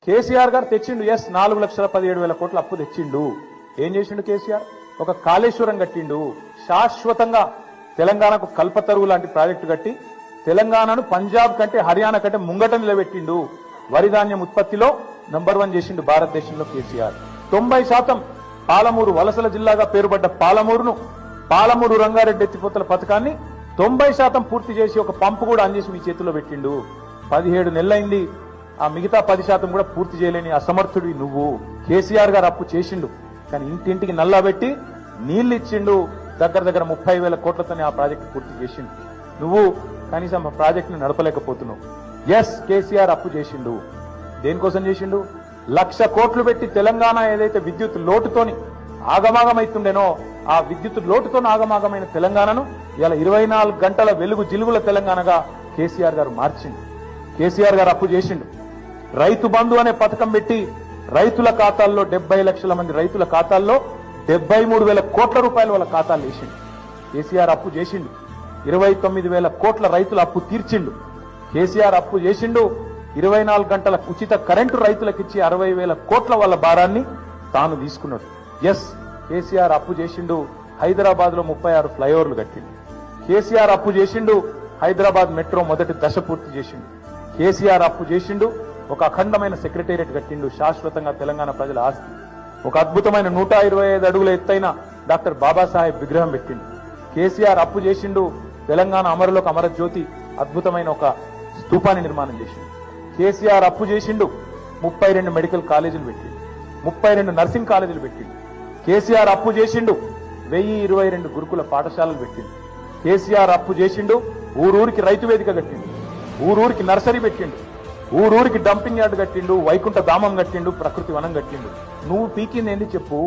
కేసీఆర్ గారు తెచ్చిండు. ఎస్ 4,17,000 కోట్ల అప్పు తెచ్చిండు. ఏం చేసిండు కేసీఆర్? ఒక కాళేశ్వరం కట్టిండు. శాశ్వతంగా తెలంగాణకు కల్పతరువు లాంటి ప్రాజెక్టు కట్టి తెలంగాణను పంజాబ్ కంటే హర్యానా కంటే ముంగట నిలబెట్టిండు. వరి ధాన్యం ఉత్పత్తిలో నంబర్ 1 చేసిండు భారతదేశంలో కేసీఆర్. 90% పాలమూరు వలసల జిల్లాగా పేరుపడ్డ పాలమూరు రంగారెడ్డి ఎత్తిపోతల పథకాన్ని 90% పూర్తి చేసి ఒక పంపు కూడా అందేసి మీ చేతిలో పెట్టిండు. 17 నెలలైంది. ఆ మిగతా 10% కూడా పూర్తి చేయలేని అసమర్థుడివి నువ్వు. కేసీఆర్ గారు అప్పు చేసిండు, కానీ ఇంటింటికి నల్లా పెట్టి నీళ్లు ఇచ్చిండు. దగ్గర 30,000 కోట్లతోనే ఆ ప్రాజెక్టు పూర్తి చేసిండు. నువ్వు కనీసం ఆ ప్రాజెక్టును నడపలేకపోతున్నావు. ఎస్ కేసీఆర్ అప్పు చేసిండు. దేనికోసం చేసిండు? 1,00,000 కోట్లు పెట్టి తెలంగాణ ఏదైతే విద్యుత్ లోటుతోని ఆగమాగమైతుండేనో ఆ విద్యుత్ లోటుతో ఆగమాగమైన తెలంగాణను ఇలా 24 గంటల వెలుగు జిలుగుల తెలంగాణగా కేసీఆర్ గారు మార్చిండు. కేసీఆర్ గారు అప్పు చేసిండు. రైతు బంధు అనే పథకం పెట్టి రైతుల ఖాతాల్లో 70 లక్షల మంది రైతుల ఖాతాల్లో 73,000 కోట్ల రూపాయలు వాళ్ళ ఖాతాలు వేసిండు. కేసీఆర్ అప్పు చేసిండు. 29,000 కోట్ల రైతుల అప్పు తీర్చిండు. కేసీఆర్ అప్పు చేసిండు. 24 గంటల ఉచిత కరెంటు రైతులకిచ్చి 60,000 కోట్ల వాళ్ళ భారాన్ని తాను తీసుకున్నాడు. ఎస్ కేసీఆర్ అప్పు చేసిండు. హైదరాబాద్ లో 36 ఫ్లైఓవర్లు కట్టిండు. కేసీఆర్ అప్పు చేసిండు. హైదరాబాద్ మెట్రో మొదటి దశ పూర్తి చేసిండు. కేసీఆర్ అప్పు చేసిండు. ఒక అఖండమైన సెక్రటేరియట్ కట్టిండు. శాశ్వతంగా తెలంగాణ ప్రజల ఆస్తి. ఒక అద్భుతమైన 125 అడుగుల ఎత్తైన డాక్టర్ బాబాసాహెబ్ విగ్రహం పెట్టిండు. కేసీఆర్ అప్పు చేసిండు. తెలంగాణ అమరులకు అమరజ్యోతి అద్భుతమైన ఒక స్తూపాన్ని నిర్మాణం చేసిండు. కేసీఆర్ అప్పు చేసిండు. 32 మెడికల్ కాలేజీలు పెట్టిండు. 32 నర్సింగ్ కాలేజీలు పెట్టిండు. కేసీఆర్ అప్పు చేసిండు. 1022 గురుకుల పాఠశాలలు పెట్టిండు. కేసీఆర్ అప్పు చేసిండు. ఊరూరికి రైతు వేదిక కట్టిండు. ఊరూరికి నర్సరీ పెట్టిండు. ఊరూరికి డంపింగ్ యార్డ్ కట్టిండు. వైకుంఠ ధామం కట్టిండు. ప్రకృతి వనం కట్టిండు. నువ్వు పీకింది ఏంటి చెప్పు?